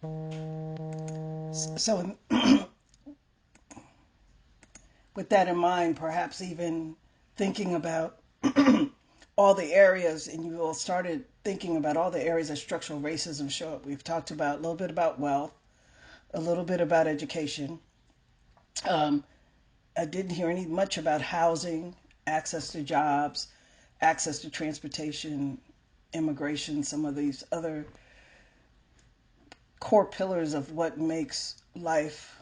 So, with that in mind, perhaps even thinking about all the areas, and you all started thinking about all the areas that structural racism show up. We've talked about a little bit about wealth, a little bit about education. Um, I didn't hear any much about housing, access to jobs, access to transportation, immigration, some of these other core pillars of what makes life,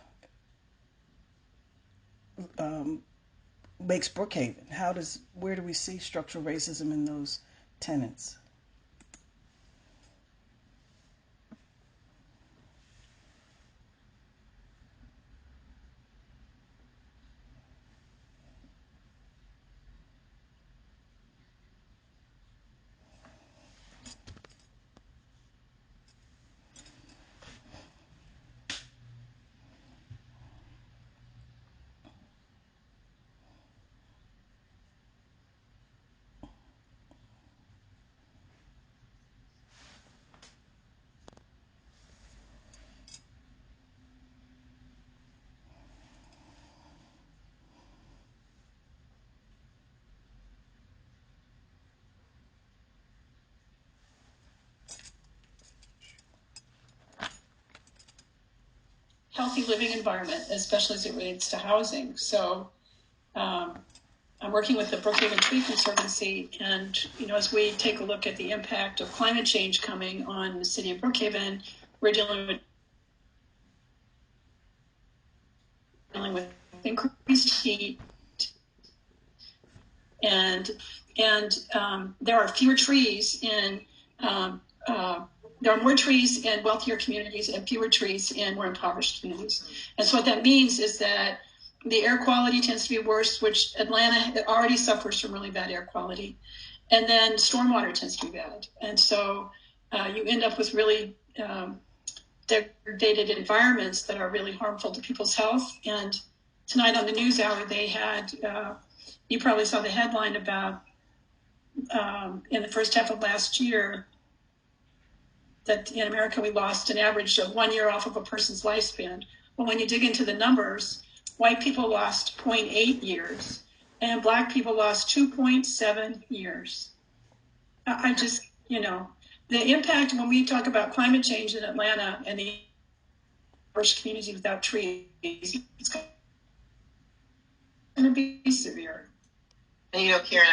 um, makes Brookhaven. Where do we see structural racism in those tenets? Healthy living environment, especially as it relates to housing. So I'm working with the Brookhaven Tree Conservancy, and as we take a look at the impact of climate change coming on the city of Brookhaven, we're dealing with increased heat, and there are fewer trees in there are more trees in wealthier communities and fewer trees in more impoverished communities. And so what that means is that the air quality tends to be worse, which Atlanta already suffers from really bad air quality. And then stormwater tends to be bad. And so you end up with really degraded environments that are really harmful to people's health. And tonight on the news hour, they had, you probably saw the headline about in the first half of last year, that in America we lost an average of 1 year off of a person's lifespan. Well, when you dig into the numbers, white people lost 0.8 years and Black people lost 2.7 years. I just, the impact when we talk about climate change in Atlanta and the first community without trees, it's going to be severe. And Karen,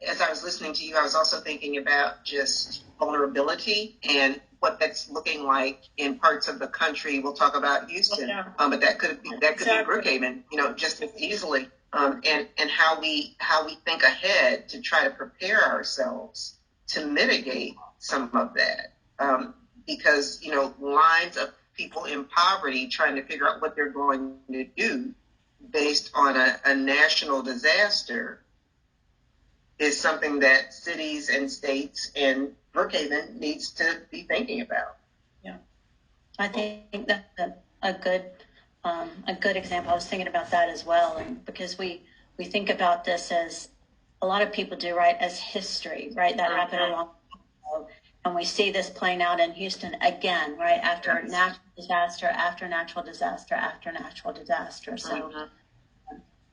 as I was listening to you, I was also thinking about just vulnerability and what that's looking like in parts of the country. We'll talk about Houston, but that could be Brookhaven, just as easily. And how we think ahead to try to prepare ourselves to mitigate some of that, because lines of people in poverty trying to figure out what they're going to do based on a national disaster is something that cities and states and Brookhaven needs to be thinking about. Yeah, I think that's a good example. I was thinking about that as well, and because we think about this as a lot of people do, right, as history, right? That happened a long time ago, and we see this playing out in Houston again, right? After natural disaster, after natural disaster, after natural disaster. So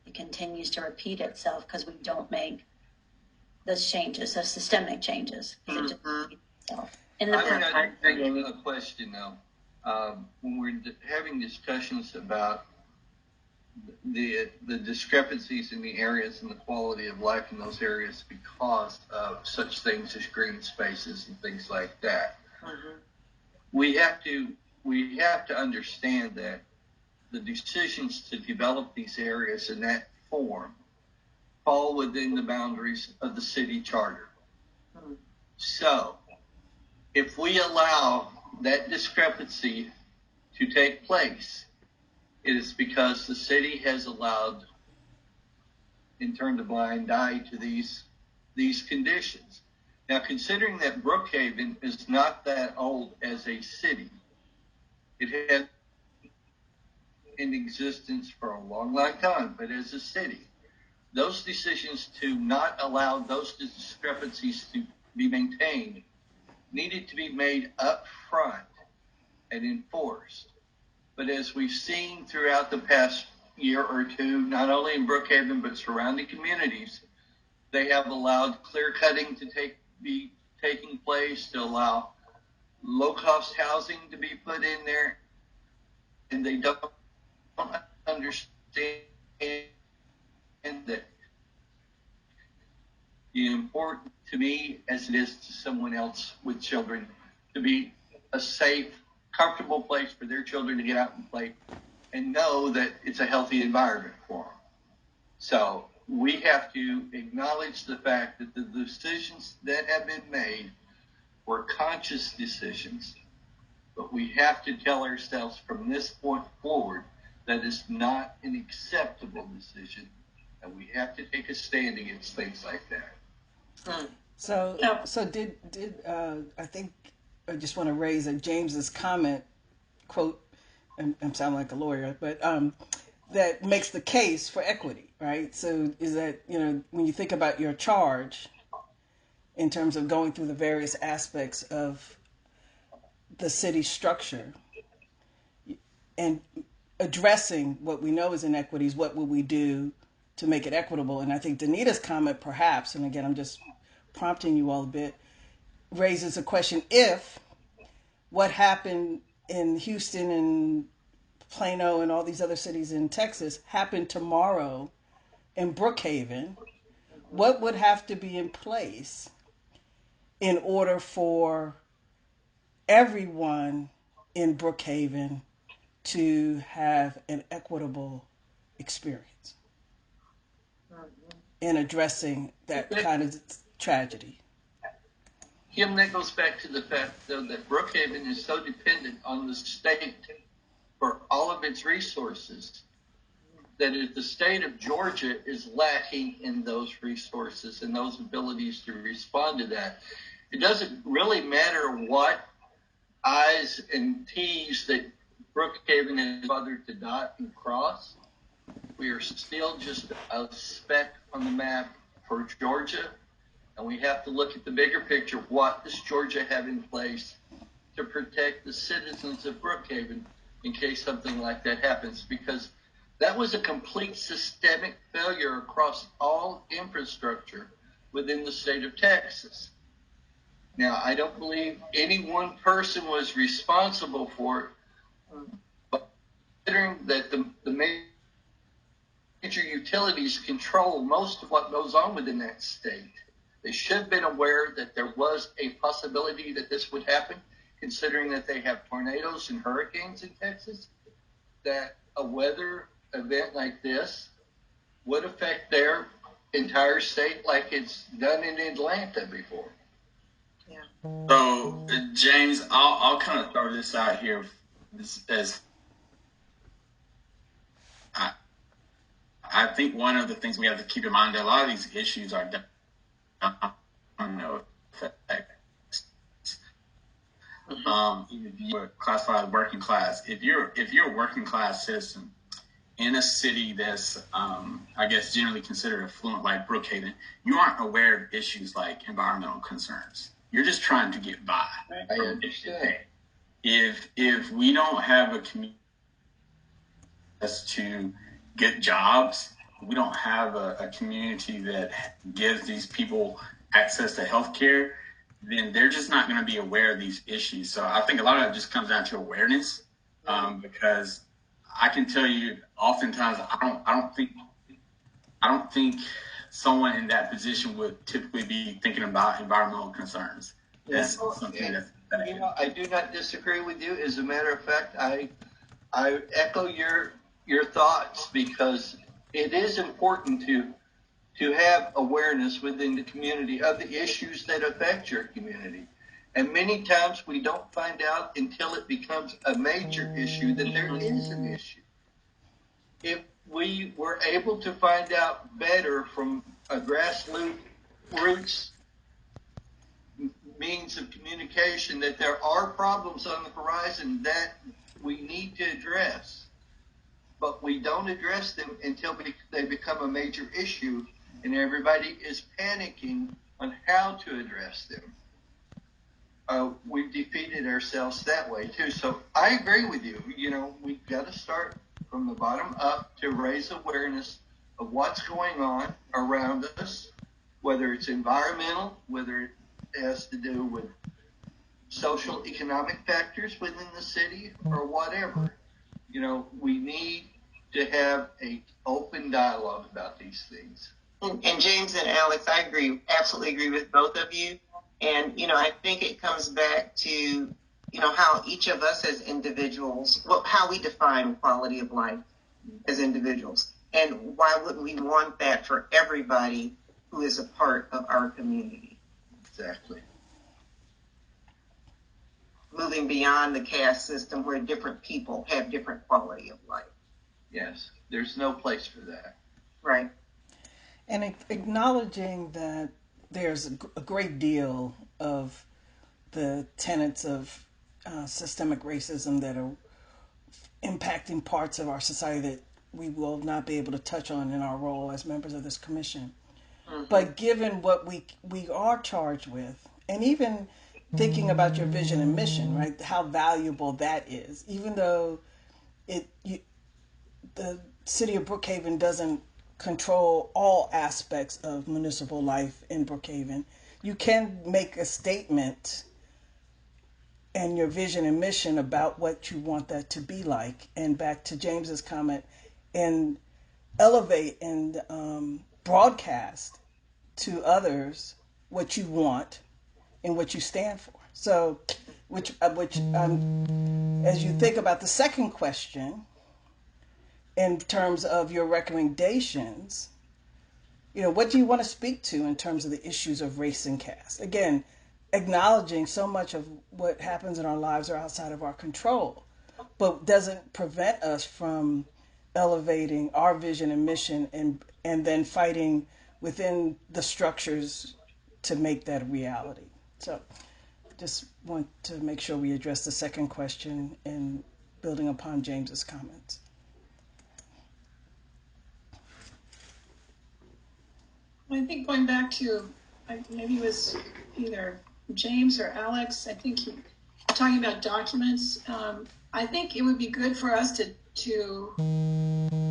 it continues to repeat itself because we don't make those changes, those systemic changes. I got a question though. When we're having discussions about the discrepancies in the areas and the quality of life in those areas because of such things as green spaces and things like that, we have to understand that the decisions to develop these areas in that form fall within the boundaries of the city charter. So, if we allow that discrepancy to take place, it is because the city has allowed and turned a blind eye to these conditions. Now, considering that Brookhaven is not that old as a city, it has been in existence for a long, long time, but as a city, those decisions to not allow those discrepancies to be maintained needed to be made up front and enforced. But as we've seen throughout the past year or two, not only in Brookhaven but surrounding communities, they have allowed clear cutting to be taking place, to allow low-cost housing to be put in there, and they don't understand that the important to me as it is to someone else with children to be a safe, comfortable place for their children to get out and play and know that it's a healthy environment for them. So we have to acknowledge the fact that the decisions that have been made were conscious decisions, but we have to tell ourselves from this point forward that it's not an acceptable decision, and we have to take a stand against things like that. So did I think I just want to raise a James's comment quote. I'm sounding like a lawyer, but that makes the case for equity, right? So is that when you think about your charge in terms of going through the various aspects of the city structure and addressing what we know is inequities, what will we do to make it equitable? And I think Danita's comment, perhaps, and again, I'm just prompting you all a bit, raises a question: if what happened in Houston and Plano and all these other cities in Texas happened tomorrow in Brookhaven, what would have to be in place in order for everyone in Brookhaven to have an equitable experience in addressing that kind of tragedy? Kim, that goes back to the fact, though, that Brookhaven is so dependent on the state for all of its resources that if the state of Georgia is lacking in those resources and those abilities to respond to that, it doesn't really matter what I's and T's that Brookhaven has bothered to dot and cross. We are still just a speck on the map for Georgia, and we have to look at the bigger picture. What does Georgia have in place to protect the citizens of Brookhaven in case something like that happens? Because that was a complete systemic failure across all infrastructure within the state of Texas. Now, I don't believe any one person was responsible for it, but considering that the major utilities control most of what goes on within that state, they should have been aware that there was a possibility that this would happen, considering that they have tornadoes and hurricanes in Texas, that a weather event like this would affect their entire state like it's done in Atlanta before. Yeah. So, James, I'll kind of throw this out here as I think one of the things we have to keep in mind that a lot of these issues are domino effects. If you're classified as working class, if you're a working class citizen in a city that's, I guess, generally considered affluent like Brookhaven, you aren't aware of issues like environmental concerns. You're just trying to get by. I understand. If we don't have a community to get jobs, we don't have a community that gives these people access to health care, then they're just not going to be aware of these issues. So I think a lot of it just comes down to awareness, because I can tell you, oftentimes I don't think someone in that position would typically be thinking about environmental concerns. That's something that's I do not disagree with you. As a matter of fact, I echo your thoughts, because it is important to have awareness within the community of the issues that affect your community. And many times we don't find out until it becomes a major issue that there is an issue. If we were able to find out better from a grassroots means of communication that there are problems on the horizon that we need to address, but we don't address them until they become a major issue and everybody is panicking on how to address them. we've defeated ourselves that way too. So I agree with you. We've got to start from the bottom up to raise awareness of what's going on around us, whether it's environmental, whether it has to do with social economic factors within the city or whatever. We need to have an open dialogue about these things. And James and Alex, I absolutely agree with both of you. And, I think it comes back to, how each of us as individuals, how we define quality of life as individuals. And why wouldn't we want that for everybody who is a part of our community? Exactly. Moving beyond the caste system where different people have different quality of life. Yes, there's no place for that. Right. And acknowledging that there's a great deal of the tenets of systemic racism that are impacting parts of our society that we will not be able to touch on in our role as members of this commission. Mm-hmm. But given what we are charged with, and even thinking about your vision and mission, right? How valuable that is, even though the city of Brookhaven doesn't control all aspects of municipal life in Brookhaven, you can make a statement and your vision and mission about what you want that to be like. And back to James's comment, and elevate and broadcast to others what you want and what you stand for. So, which as you think about the second question, in terms of your recommendations, what do you want to speak to in terms of the issues of race and caste? Again, acknowledging so much of what happens in our lives are outside of our control, but doesn't prevent us from elevating our vision and mission and then fighting within the structures to make that a reality. So just want to make sure we address the second question in building upon James's comments. I think going back to, maybe it was either James or Alex, I think talking about documents, I think it would be good for us to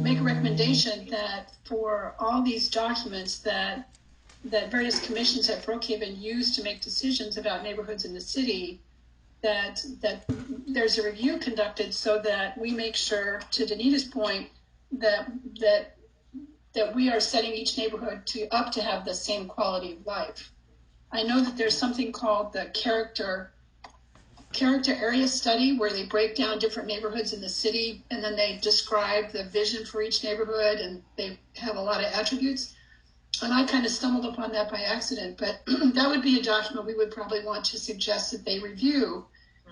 make a recommendation that for all these documents that various commissions at Brookhaven use to make decisions about neighborhoods in the city, that there's a review conducted so that we make sure, to Danita's point, that we are setting each neighborhood up to have the same quality of life. I know that there's something called the character area study, where they break down different neighborhoods in the city and then they describe the vision for each neighborhood, and they have a lot of attributes. And I kind of stumbled upon that by accident, but that would be a document we would probably want to suggest that they review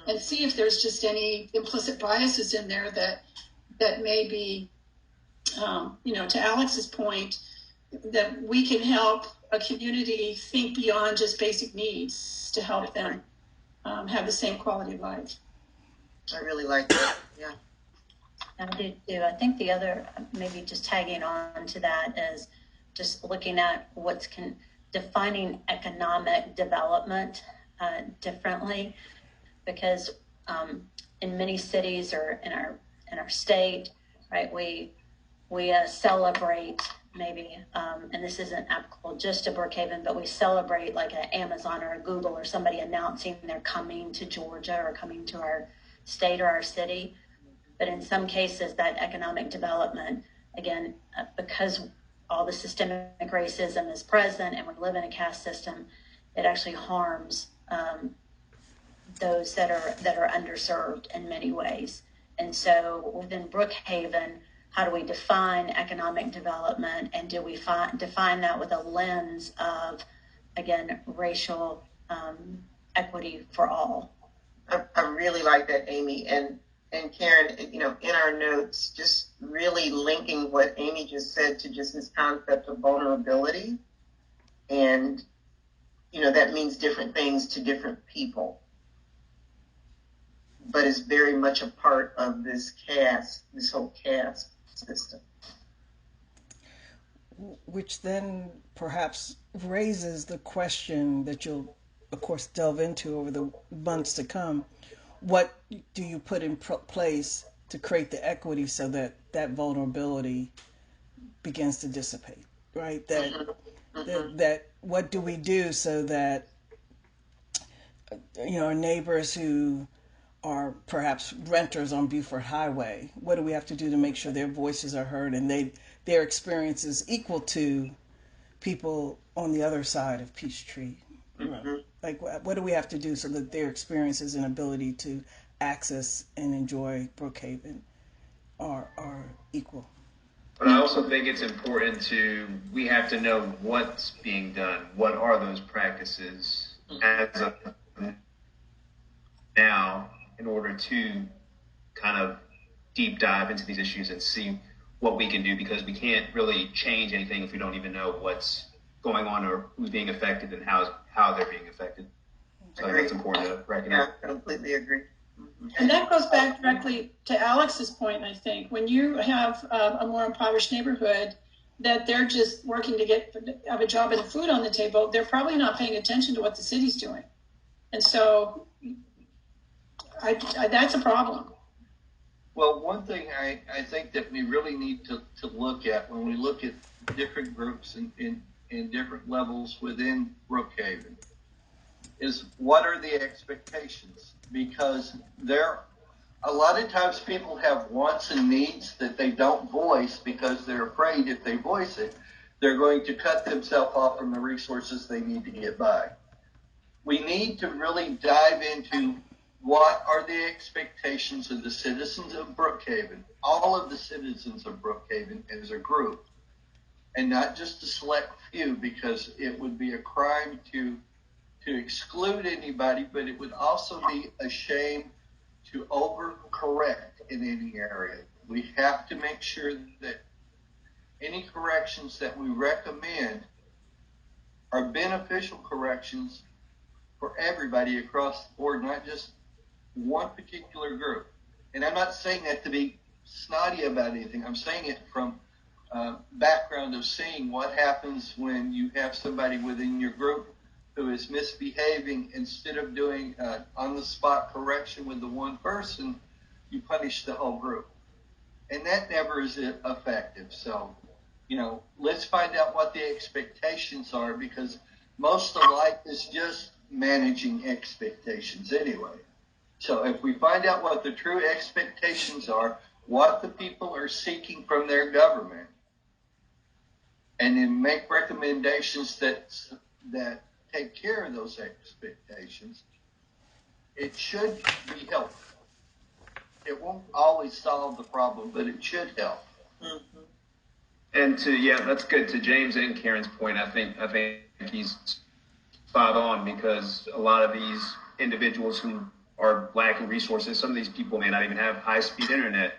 and see if there's just any implicit biases in there that may be, to Alex's point, that we can help a community think beyond just basic needs to help them have the same quality of life. I really like that. Yeah. I do too. I think the other, maybe just tagging on to that, is just looking at defining economic development differently, because in many cities or in our state, right, we celebrate maybe, and this isn't applicable just to Brookhaven, but we celebrate like an Amazon or a Google or somebody announcing they're coming to Georgia or coming to our state or our city. But in some cases, that economic development, again, because all the systemic racism is present and we live in a caste system, it actually harms those that are underserved in many ways. And so within Brookhaven, how do we define economic development, and do we define that with a lens of, again, racial equity for all? I really like that, Amy. And Karen, in our notes, just really linking what Amy just said to just this concept of vulnerability. And, that means different things to different people. But it's very much a part of this whole caste system. Which then perhaps raises the question that you'll of course, delve into over the months to come. What do you put in place to create the equity so that that vulnerability begins to dissipate, right? That what do we do so that our neighbors who are perhaps renters on Buford Highway, what do we have to do to make sure their voices are heard and their experience is equal to people on the other side of Peachtree? Like, what do we have to do so that their experiences and ability to access and enjoy Brookhaven are equal? But I also think it's important we have to know what's being done. What are those practices as of now in order to kind of deep dive into these issues and see what we can do, because we can't really change anything if we don't even know what's going on or who's being affected and how they're being affected. So I think it's important to recognize. Yeah, completely agree. And that goes back directly to Alex's point, I think. When you have a more impoverished neighborhood that they're just working to have a job and food on the table, they're probably not paying attention to what the city's doing. And so that's a problem. Well, one thing I think that we really need to look at when we look at different groups in different levels within Brookhaven is what are the expectations? Because a lot of times people have wants and needs that they don't voice because they're afraid if they voice it, they're going to cut themselves off from the resources they need to get by. We need to really dive into what are the expectations of the citizens of Brookhaven, all of the citizens of Brookhaven as a group, and not just a select few, because it would be a crime to exclude anybody, but it would also be a shame to overcorrect in any area. We have to make sure that any corrections that we recommend are beneficial corrections for everybody across the board, not just one particular group. And I'm not saying that to be snotty about anything. I'm saying it from background of seeing what happens when you have somebody within your group who is misbehaving. Instead of doing on-the-spot correction with the one person, you punish the whole group. And that never is effective. So, let's find out what the expectations are, because most of life is just managing expectations anyway. So if we find out what the true expectations are, what the people are seeking from their government, and then make recommendations that take care of those expectations, it should be helpful. It won't always solve the problem, but it should help. Mm-hmm. And that's good. To James and Karen's point, I think he's spot on, because a lot of these individuals who are lacking resources, some of these people may not even have high-speed internet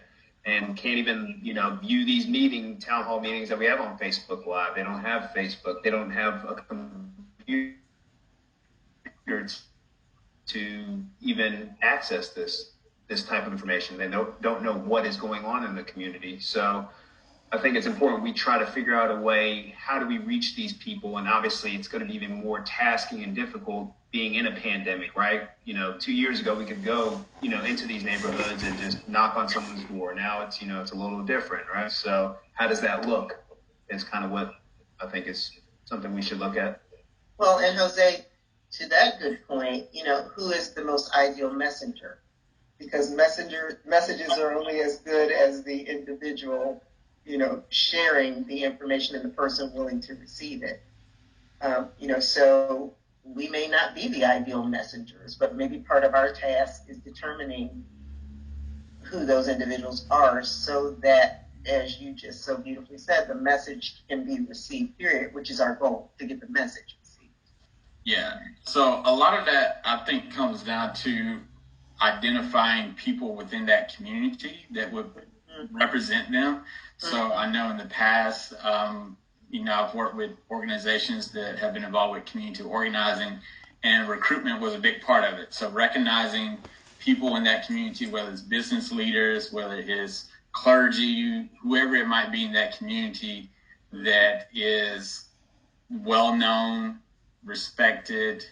and can't even, view these town hall meetings that we have on Facebook Live. They don't have Facebook. They don't have a computer to even access this type of information. They don't know what is going on in the community. So I think it's important we try to figure out a way, how do we reach these people? And obviously it's going to be even more tasking and difficult being in a pandemic, right? 2 years ago we could go, into these neighborhoods and just knock on someone's door. Now it's, it's a little different, right? So how does that look? It's kind of what I think is something we should look at. Well, and Jose, to that good point, who is the most ideal messenger? Because messages are only as good as the individual, sharing the information and the person willing to receive it. So we may not be the ideal messengers, but maybe part of our task is determining who those individuals are, so that, as you just so beautifully said, the message can be received, period, which is our goal, to get the message received. Yeah. So a lot of that, I think, comes down to identifying people within that community that would represent them. So I know in the past, I've worked with organizations that have been involved with community organizing, and recruitment was a big part of it. So recognizing people in that community, whether it's business leaders, whether it's clergy, whoever it might be in that community that is well-known, respected,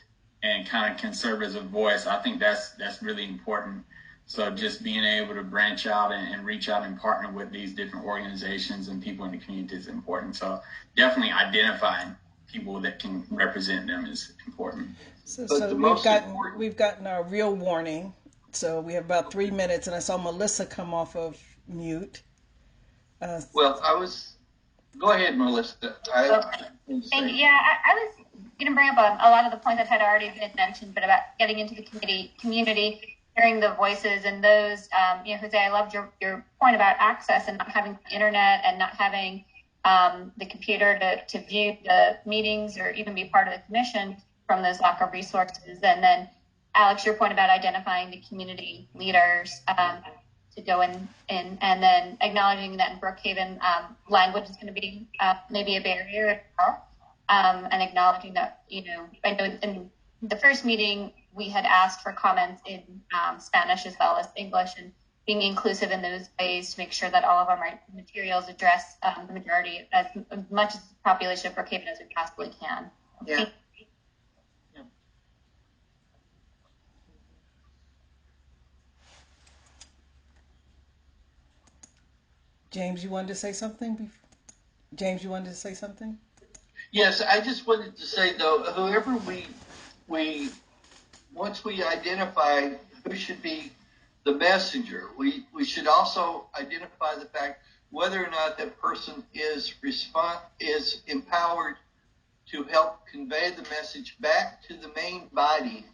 and kind of can serve as a voice. I think that's really important. So just being able to branch out and reach out and partner with these different organizations and people in the community is important. So definitely identifying people that can represent them is important. So we've gotten our real warning. So we have about 3 minutes, and I saw Melissa come off of mute. Well, go ahead, Melissa. Yeah, I was going to bring up a lot of the points that had already been mentioned, but about getting into the community, hearing the voices and those, Jose, I loved your point about access and not having the internet and not having the computer to view the meetings or even be part of the commission from those lack of resources. And then, Alex, your point about identifying the community leaders to go in and then acknowledging that in Brookhaven, language is going to be maybe a barrier as well. And acknowledging that, I know in the first meeting, we had asked for comments in Spanish as well as English, and being inclusive in those ways to make sure that all of our materials address the majority, as much as the population of Brookhaven as we possibly can. Yeah. James, you wanted to say something? James, you wanted to say something? Yes, I just wanted to say though, whoever we once we identify who should be the messenger, we should also identify the fact whether or not that person is empowered to help convey the message back to the main body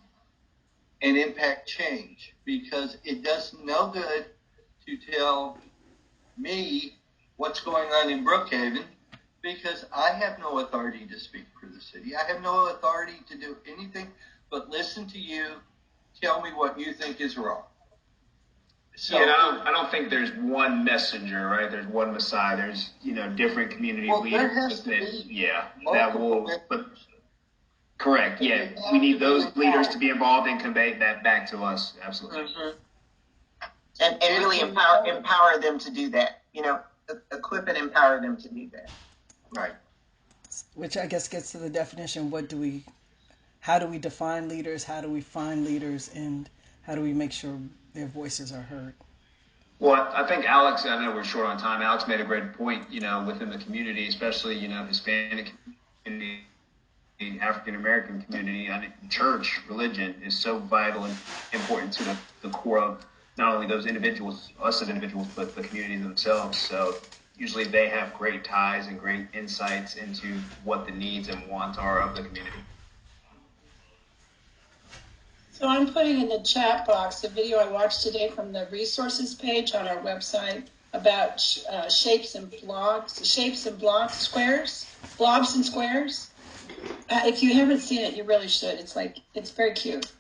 and impact change. Because it does no good to tell me what's going on in Brookhaven, because I have no authority to speak for the city. I have no authority to do anything but listen to you tell me what you think is wrong. So I don't think there's one messenger, right? There's one Messiah. There's different community leaders. There has to be that will. But correct. Yeah, we need those leaders to be involved and convey that back to us. Absolutely. Mm-hmm. And really empower them to do that. Equip and empower them to do that. Right. Which I guess gets to the definition. How do we define leaders? How do we find leaders? And how do we make sure their voices are heard? Well, I think Alex, I know we're short on time. Alex made a great point, within the community, especially, Hispanic community, African American community. I mean, church, religion is so vital and important to the core of not only those individuals, us as individuals, but the communities themselves. So usually they have great ties and great insights into what the needs and wants are of the community. So I'm putting in the chat box a video I watched today from the resources page on our website about shapes and blobs and squares. If you haven't seen it, you really should. It's very cute.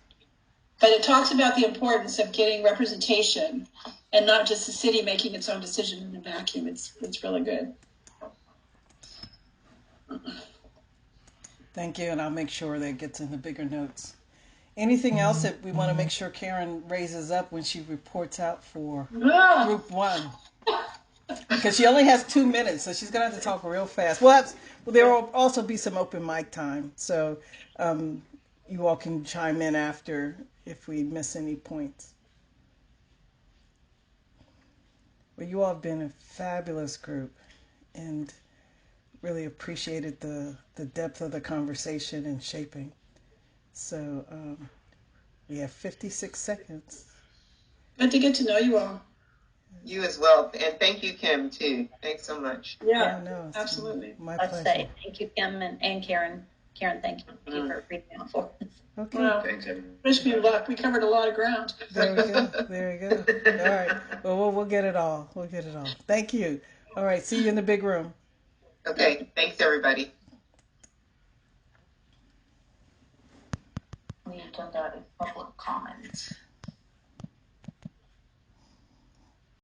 But it talks about the importance of getting representation and not just the city making its own decision in a vacuum. It's really good. Thank you, and I'll make sure that gets in the bigger notes. Anything else that we want to make sure Karen raises up when she reports out for Group 1? Because she only has 2 minutes, so she's going to have to talk real fast. Well, there will also be some open mic time, so you all can chime in after if we miss any points. Well, you all have been a fabulous group, and really appreciated the depth of the conversation and shaping. So we have 56 seconds. Good to get to know you all. You as well. And thank you, Kim, too. Thanks so much. Yeah, absolutely. My Let's pleasure. say thank you, Kim and Karen. Karen, thank you for reading out for us. Okay. Well, Thanks, everyone. wish me luck. We covered a lot of ground. There we go. There we go. All right. Well, we'll get it all. We'll get it all. Thank you. All right. See you in the big room. Okay. Thanks, everybody. We don't have public comments.